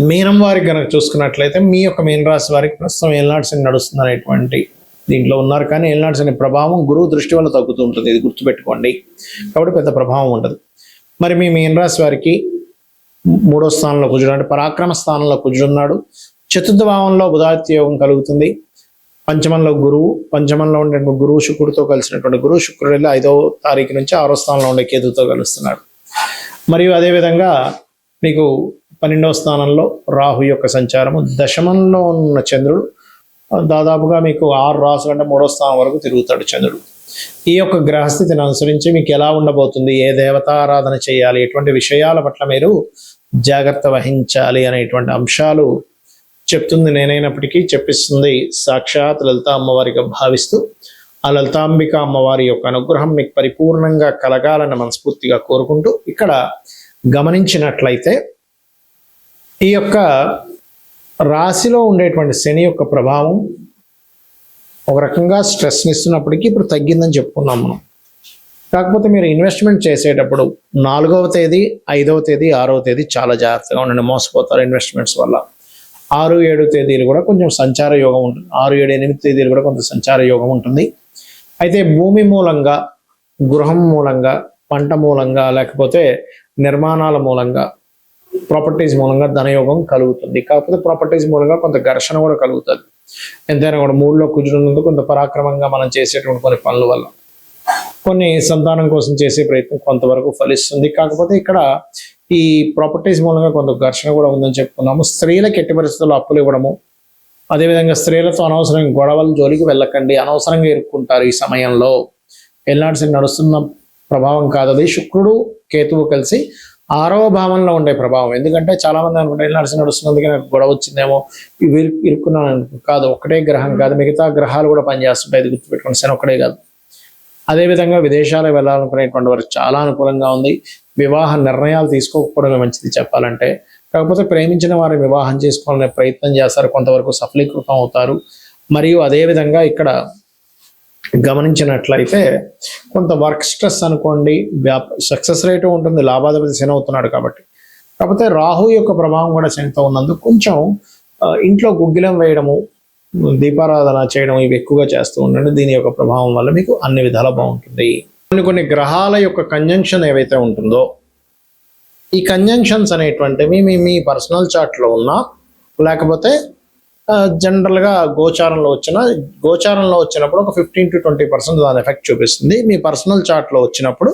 మీనం వారికి కనుక చూసుకున్నట్లయితే మీ యొక్క మీన రాశి వారికి ప్రస్తుతం ఏలినాటి శని నడుస్తుంది అనేటువంటి దీంట్లో ఉన్నారు. కానీ ఏలినాటి శని ప్రభావం గురువు దృష్టి వల్ల తగ్గుతూ ఉంటుంది, ఇది గుర్తుపెట్టుకోండి. కాబట్టి పెద్ద ప్రభావం ఉండదు. మరి మీ మీన రాశి వారికి 3వ స్థానంలో కుజుడు అంటే పరాక్రమ స్థానంలో కుజుడు ఉన్నాడు. చతుర్థ భావంలో బుధాదిత్య యోగం కలుగుతుంది. పంచమంలో గురువు, పంచమంలో ఉండే గురువు శుక్రుడితో కలిసినటువంటి గురువు శుక్రుడు 5వ తారీఖు నుంచి 6వ స్థానంలో ఉండే కేతుతో కలుస్తున్నాడు. మరియు అదేవిధంగా మీకు 12వ స్థానంలో రాహు యొక్క సంచారము, దశమంలో ఉన్న చంద్రుడు దాదాపుగా మీకు 6 రాసులు అంటే 3వ స్థానం వరకు తిరుగుతాడు చంద్రుడు. ఈ యొక్క గ్రహస్థితిని అనుసరించి మీకు ఎలా ఉండబోతుంది, ఏ దేవతారాధన చేయాలి, ఎటువంటి విషయాల పట్ల మీరు జాగ్రత్త వహించాలి అనేటువంటి అంశాలు చెప్తుంది నేనైనప్పటికీ చెప్పిస్తుంది సాక్షాత్ లలిత అమ్మవారిగా భావిస్తూ ఆ లలితాంబిక అమ్మవారి యొక్క అనుగ్రహం మీకు పరిపూర్ణంగా కలగాలని మనస్ఫూర్తిగా కోరుకుంటూ, ఇక్కడ గమనించినట్లయితే ఈ యొక్క రాశిలో ఉండేటువంటి శని యొక్క ప్రభావం ఒక రకంగా స్ట్రెస్ని ఇస్తున్నప్పటికీ ఇప్పుడు తగ్గిందని చెప్పుకున్నాం మనం. కాకపోతే మీరు ఇన్వెస్ట్మెంట్ చేసేటప్పుడు 4వ తేదీ, 5వ తేదీ, 6వ తేదీ చాలా జాగ్రత్తగా ఉండండి, మోసపోతారు ఇన్వెస్ట్మెంట్స్ వల్ల. 6, 7 తేదీలు కూడా కొంచెం సంచార యోగం ఉంటుంది. 6, 7, 8 తేదీలు కూడా కొంత సంచార యోగం ఉంటుంది. అయితే భూమి మూలంగా, గృహం మూలంగా, పంట మూలంగా, లేకపోతే నిర్మాణాల మూలంగా, ప్రాపర్టీస్ మూలంగా ధనయోగం కలుగుతుంది. కాకపోతే ప్రాపర్టీస్ మూలంగా కొంత ఘర్షణ కూడా కలుగుతుంది. ఎంతైనా కూడా 3లో కుజుడు ఉన్నందుకు కొంత పరాక్రమంగా మనం చేసేటువంటి కొన్ని పనుల వల్ల కొన్ని సంతానం కోసం చేసే ప్రయత్నం కొంతవరకు ఫలిస్తుంది. కాకపోతే ఇక్కడ ఈ ప్రాపర్టీస్ మూలంగా కొంత ఘర్షణ కూడా ఉందని చెప్పుకున్నాము. స్త్రీలకు ఎట్టి పరిస్థితుల్లో అప్పులు ఇవ్వడము, అదేవిధంగా స్త్రీలతో అనవసరంగా గొడవల జోలికి వెళ్ళకండి, అనవసరంగా ఇరుక్కుంటారు ఈ సమయంలో. ఏలినాటి శని నడుస్తున్న ప్రభావం కాదు అది, శుక్రుడు కేతువు కలిసి 6వ భావంలో ఉండే ప్రభావం. ఎందుకంటే చాలా మంది అనుకుంటే ఏలినాటి శని నడుస్తున్నందుకే నాకు గొడవ వచ్చిందేమో, ఇవి ఇరుక్కున్నాను కాదు. ఒకటే గ్రహం కాదు, మిగతా గ్రహాలు కూడా పనిచేస్తుంటాయి, ఇది గుర్తుపెట్టుకోండి. శని ఒకటే కాదు. అదేవిధంగా విదేశాలకు వెళ్ళాలనుకునేటువంటి వారికి చాలా అనుకూలంగా ఉంది. వివాహ నిర్ణయాలు తీసుకోకపోవడమే మంచిది చెప్పాలంటే. కాకపోతే ప్రేమించిన వారిని వివాహం చేసుకోవాలనే ప్రయత్నం చేస్తారు, కొంతవరకు సఫలీకృతం అవుతారు. మరియు అదేవిధంగా ఇక్కడ గమనించినట్లయితే కొంత వర్క్ స్ట్రెస్ అనుకోండి, సక్సెస్ రేటు ఉంటుంది, లాభాధిపతి శని అవుతున్నాడు కాబట్టి. కాకపోతే రాహు యొక్క ప్రభావం కూడా శనితో ఉన్నందుకు కొంచెం ఇంట్లో గుగ్గిలం వేయడము, దీపారాధన చేయడం ఇవి ఎక్కువగా చేస్తూ ఉండండి. దీని యొక్క ప్రభావం వల్ల మీకు అన్ని విధాలా బాగుంటుంది. కొన్ని గ్రహాల యొక్క కంజంక్షన్ ఏవైతే ఉంటుందో, ఈ కంజంక్షన్స్ అనేటువంటివి మీ పర్సనల్ చార్ట్లో ఉన్నా, లేకపోతే జనరల్గా గోచారంలో వచ్చినప్పుడు ఒక 15 to 20% దాని ఎఫెక్ట్ చూపిస్తుంది. మీ పర్సనల్ చార్ట్లో వచ్చినప్పుడు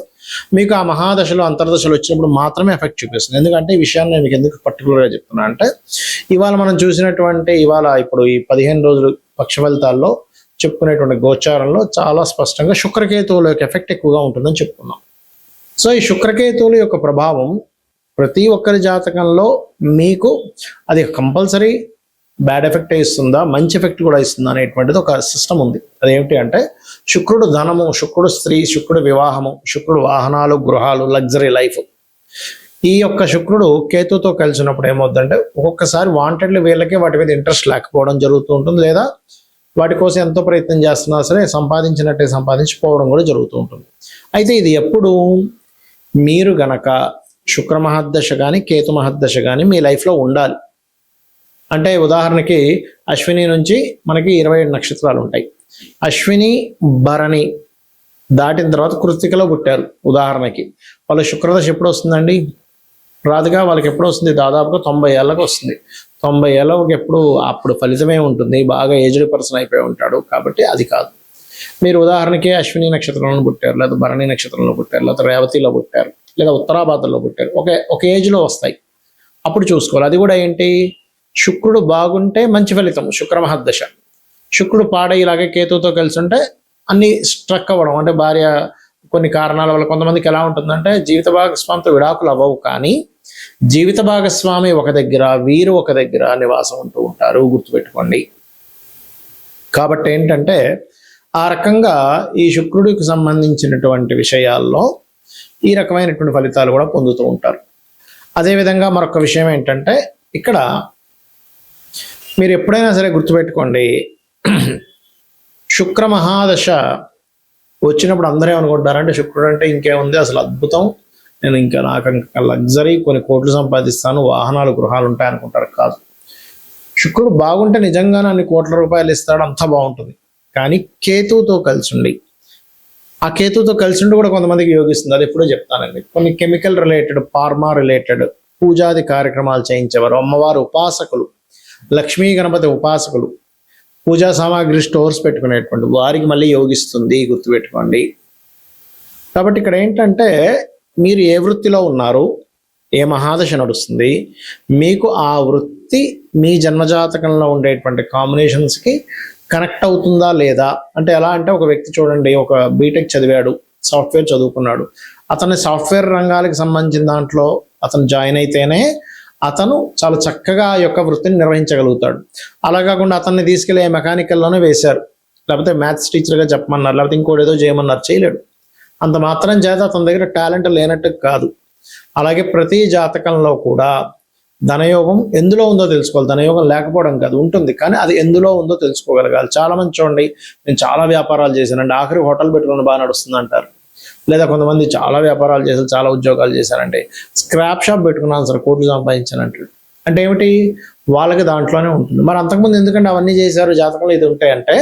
మీకు ఆ మహాదశలు అంతర్దశలు వచ్చినప్పుడు మాత్రమే ఎఫెక్ట్ చూపిస్తుంది. ఎందుకంటే ఈ విషయాన్ని నేను మీకు ఎందుకు పర్టికులర్గా చెప్తున్నా అంటే, ఇవాళ మనం చూసినటువంటి ఇప్పుడు ఈ 15 రోజులు పక్ష ఫలితాల్లో చెప్పుకునేటువంటి గోచారంలో చాలా స్పష్టంగా శుక్రకేతువుల యొక్క ఎఫెక్ట్ ఎక్కువగా ఉంటుందని చెప్పుకున్నాం. సో ఈ శుక్రకేతువుల యొక్క ప్రభావం ప్రతి ఒక్కరి జాతకంలో మీకు అది కంపల్సరీ బ్యాడ్ ఎఫెక్ట్ ఇస్తుందా, మంచి ఎఫెక్ట్ కూడా ఇస్తుందా అనేటువంటిది ఒక సిస్టమ్ ఉంది. అదేమిటి అంటే, శుక్రుడు ధనము, శుక్రుడు స్త్రీ, శుక్రుడు వివాహము, శుక్రుడు వాహనాలు, గృహాలు, లగ్జరీ లైఫ్. ఈ యొక్క శుక్రుడు కేతుతో కలిసినప్పుడు ఏమవుతుందంటే, ఒక్కొక్కసారి వాంటెడ్లీ వీళ్ళకే వాటి మీద ఇంట్రెస్ట్ లేకపోవడం జరుగుతూ ఉంటుంది, లేదా వాటి కోసం ఎంతో ప్రయత్నం చేస్తున్నా సరే సంపాదించినట్టే సంపాదించిపోవడం కూడా జరుగుతూ ఉంటుంది. అయితే ఇది ఎప్పుడు మీరు గనక శుక్ర మహర్దశ కానీ కేతు మహర్దశ కానీ మీ లైఫ్లో ఉండాలి. అంటే ఉదాహరణకి అశ్విని నుంచి మనకి 27 నక్షత్రాలు ఉంటాయి. అశ్విని భరణి దాటిన తర్వాత కృత్తికలో పుట్టారు ఉదాహరణకి. వాళ్ళ శుక్రదశ ఎప్పుడు వస్తుందండి? రాదుగా. వాళ్ళకి ఎప్పుడు వస్తుంది? దాదాపుగా 90 ఏళ్ళకి వస్తుంది. 90 ఏళ్ళకి ఎప్పుడు అప్పుడు ఫలితమే ఉంటుంది, బాగా ఏజ్డ్ పర్సన్ అయిపోయి ఉంటాడు. కాబట్టి అది కాదు. మీరు ఉదాహరణకి అశ్విని నక్షత్రంలో పుట్టారు, లేదా భరణి నక్షత్రంలో పుట్టారు, లేదా రేవతిలో పుట్టారు, లేదా ఉత్తరాభాద్రలో పుట్టారు, ఒక ఏజ్లో వస్తాయి. అప్పుడు చూసుకోవాలి. అది కూడా ఏంటి, శుక్రుడు బాగుంటే మంచి ఫలితం, శుక్ర మహర్దశ. శుక్రుడు పాడ ఇలాగే కేతుతో కలిసి ఉంటే అన్ని స్ట్రక్ అవ్వడం, అంటే భార్య కొన్ని కారణాల వల్ల కొంతమందికి ఎలా ఉంటుందంటే జీవిత భాగస్వామితో విడాకులు అవ్వవు, కానీ జీవిత భాగస్వామి ఒక దగ్గర, వీరు ఒక దగ్గర నివాసం ఉంటూ ఉంటారు, గుర్తుపెట్టుకోండి. కాబట్టి ఏంటంటే ఆ రకంగా ఈ శుక్రుడికి సంబంధించినటువంటి విషయాల్లో ఈ రకమైనటువంటి ఫలితాలు కూడా పొందుతూ ఉంటారు. అదేవిధంగా మరొక విషయం ఏంటంటే, ఇక్కడ మీరు ఎప్పుడైనా సరే గుర్తుపెట్టుకోండి, శుక్ర మహాదశ వచ్చినప్పుడు అందరూ ఏమనుకుంటారంటే శుక్రుడు అంటే ఇంకేముంది, అసలు అద్భుతం, నేను ఇంకా నాకు ఇంకా లగ్జరీ కొన్ని కోట్లు సంపాదిస్తాను, వాహనాలు గృహాలు ఉంటాయి అనుకుంటారు. కాదు, శుక్రుడు బాగుంటే నిజంగానే అన్ని కోట్ల రూపాయలు ఇస్తాడు, అంతా బాగుంటుంది. కానీ కేతువుతో కలిసి ఉండి, ఆ కేతువుతో కలిసి ఉండి కూడా కొంతమందికి యోగిస్తుంది. అది ఎప్పుడో చెప్తానండి. కొన్ని కెమికల్ రిలేటెడ్, ఫార్మా రిలేటెడ్ పూజాది కార్యక్రమాలు చేయించేవారు, అమ్మవారు ఉపాసకులు, లక్ష్మీ గణపతి ఉపాసకులు, పూజా సామాగ్రి స్టోర్స్ పెట్టుకునేటువంటి వారికి మళ్ళీ యోగిస్తుంది, గుర్తుపెట్టుకోండి. కాబట్టి ఇక్కడ ఏంటంటే మీరు ఏ వృత్తిలో ఉన్నారు, ఏ మహాదశ నడుస్తుంది, మీకు ఆ వృత్తి మీ జన్మజాతకంలో ఉండేటువంటి కాంబినేషన్స్కి కనెక్ట్ అవుతుందా లేదా. అంటే ఎలా అంటే ఒక వ్యక్తి చూడండి, ఒక బీటెక్ చదివాడు, సాఫ్ట్వేర్ చదువుకున్నాడు, అతని సాఫ్ట్వేర్ రంగాలకు సంబంధించిన దాంట్లో అతను జాయిన్ అయితేనే అతను చాలా చక్కగా ఆ యొక్క వృత్తిని నిర్వహించగలుగుతాడు. అలా కాకుండా అతన్ని తీసుకెళ్ళి మెకానికల్లోనే వేశారు, లేకపోతే మ్యాథ్స్ టీచర్గా చెప్పమన్నారు, లేకపోతే ఇంకోటి ఏదో చేయమన్నారు, చేయలేడు. అంత మాత్రం చేత అతని దగ్గర టాలెంట్ లేనట్టు కాదు. అలాగే ప్రతి జాతకంలో కూడా ధనయోగం ఎందులో ఉందో తెలుసుకోవాలి. ధనయోగం లేకపోవడం కాదు, ఉంటుంది, కానీ అది ఎందులో ఉందో తెలుసుకోగలగాలి. చాలా మంది చూడండి, నేను చాలా వ్యాపారాలు చేశానండి, ఆఖరి హోటల్ పెట్టుకుని బాగా నడుస్తుంది అంటారు. లేదా కొంతమంది చాలా వ్యాపారాలు చేశారు, చాలా ఉద్యోగాలు చేశారంటే స్క్రాప్ షాప్ పెట్టుకున్నాను సార్, కోట్లు సంపాదించాను అంటాడు. అంటే ఏమిటి, వాళ్ళకి దాంట్లోనే ఉంటుంది. మరి అంతకుముందు ఎందుకంటే అవన్నీ చేశారు, జాతకంలో ఇది ఉంటాయంటే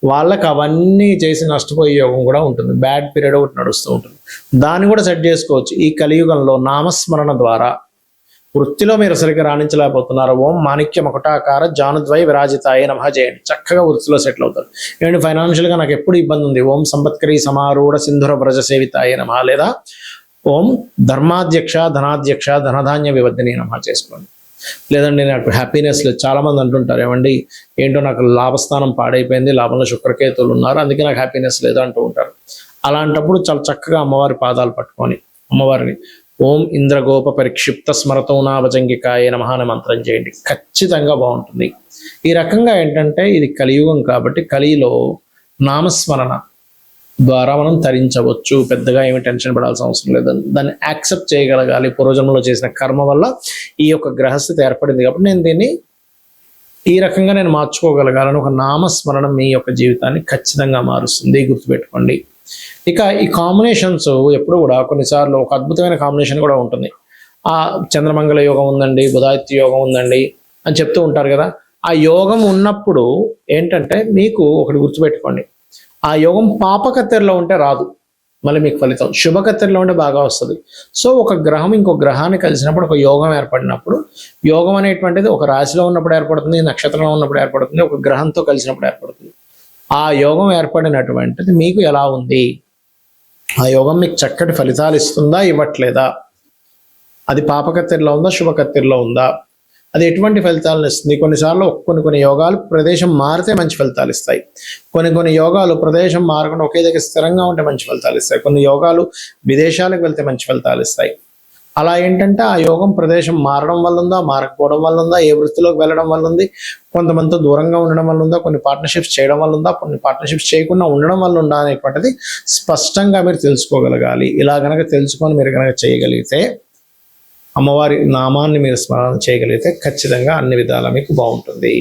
వాళ్ళకి అవన్నీ చేసి నష్టపోయే యోగం కూడా ఉంటుంది. బ్యాడ్ పీరియడ్ ఒకటి నడుస్తూ ఉంటుంది, దాన్ని కూడా సెట్ చేసుకోవచ్చు. ఈ కలియుగంలో నామస్మరణ ద్వారా వృత్తిలో మీరు సరిగ్గా రాణించలేకపోతున్నారు, ఓం మాణిక్య మకుటాకార జానుద్వై విరాజితాయ నమః చేయండి, చక్కగా వృత్తిలో సెటిల్ అవుతారు. ఏమంటే ఫైనాన్షియల్గా నాకు ఎప్పుడు ఇబ్బంది ఉంది, ఓం సంపత్కరీ సమారూఢ సింధుర వ్రజ సేవితాయ నమః, లేదా ఓం ధర్మాధ్యక్ష ధనాధ్యక్ష ధనధాన్య వివర్ధిని నమః చేసుకోండి. లేదండి నాకు హ్యాపీనెస్ లేదు, చాలామంది అంటుంటారు, ఏమండి ఏంటో నాకు లాభస్థానం పాడైపోయింది, లాభంలో శుక్రకేతువులు ఉన్నారు, అందుకే నాకు హ్యాపీనెస్ లేదు అంటూ ఉంటారు. అలాంటప్పుడు చాలా చక్కగా అమ్మవారి పాదాలు పట్టుకొని అమ్మవారిని ఓం ఇంద్రగోప పరిక్షిప్త స్మరతో నాభజంగికాయ నమః అనే మంత్రం చేయండి, ఖచ్చితంగా బాగుంటుంది. ఈ రకంగా ఏంటంటే ఇది కలియుగం కాబట్టి కలిలో నామస్మరణ ద్వారా మనం తరించవచ్చు. పెద్దగా ఏమి టెన్షన్ పడాల్సిన అవసరం లేదు, దాన్ని యాక్సెప్ట్ చేయగలగాలి. పూర్వజన్మలో చేసిన కర్మ వల్ల ఈ యొక్క గ్రహస్థితి ఏర్పడింది కాబట్టి నేను దీన్ని ఈ రకంగా నేను మార్చుకోగలగాలని ఒక నామస్మరణం మీ యొక్క జీవితాన్ని ఖచ్చితంగా మారుస్తుంది, గుర్తుపెట్టుకోండి. ఇక ఈ కాంబినేషన్స్ ఎప్పుడు కూడా కొన్నిసార్లు ఒక అద్భుతమైన కాంబినేషన్ కూడా ఉంటుంది. ఆ చంద్రమంగళ యోగం ఉందండి, బుధాదిత్య యోగం ఉందండి అని చెప్తూ ఉంటారు కదా. ఆ యోగం ఉన్నప్పుడు ఏంటంటే మీకు ఒకటి గుర్తుపెట్టుకోండి, ఆ యోగం పాపకత్తెరలో ఉంటే రాదు, మళ్ళీ మీకు ఫలితం శుభకత్తెరలో ఉంటే బాగా వస్తుంది. సో ఒక గ్రహం ఇంకో గ్రహాన్ని కలిసినప్పుడు ఒక యోగం ఏర్పడినప్పుడు, యోగం అనేటువంటిది ఒక రాశిలో ఉన్నప్పుడు ఏర్పడుతుంది, నక్షత్రంలో ఉన్నప్పుడు ఏర్పడుతుంది, ఒక గ్రహంతో కలిసినప్పుడు ఏర్పడుతుంది. ఆ యోగం ఏర్పడినటువంటిది మీకు ఎలా ఉంది, ఆ యోగం మీకు చక్కటి ఫలితాలు ఇస్తుందా ఇవ్వట్లేదా, అది పాపకత్తెరలో ఉందా శుభకత్తెరలో ఉందా, అది ఎటువంటి ఫలితాలను ఇస్తుంది. కొన్నిసార్లు కొన్ని యోగాలు ప్రదేశం మారితే మంచి ఫలితాలు ఇస్తాయి, కొన్ని యోగాలు ప్రదేశం మారకుండా ఒకే దగ్గర స్థిరంగా ఉంటే మంచి ఫలితాలు ఇస్తాయి, కొన్ని యోగాలు విదేశాలకు వెళ్తే మంచి ఫలితాలు ఇస్తాయి. అలా ఏంటంటే ఆ యోగం ప్రదేశం మారడం వల్ల ఉందా, మారకపోవడం వల్ల ఉందా, ఏ వృత్తిలోకి వెళ్ళడం వల్ల ఉంది, కొంతమందితో దూరంగా ఉండడం వల్ల ఉందా, కొన్ని పార్ట్నర్షిప్స్ చేయడం వల్ల ఉందా, కొన్ని పార్ట్నర్షిప్స్ చేయకుండా ఉండడం వల్ల ఉందా అనేటువంటిది స్పష్టంగా మీరు తెలుసుకోగలగాలి. ఇలా కనుక తెలుసుకొని మీరు కనుక చేయగలిగితే, అమ్మవారి నామాన్ని మీరు స్మరణ చేయగలిగితే ఖచ్చితంగా అన్ని విధాలా మీకు బాగుంటుంది.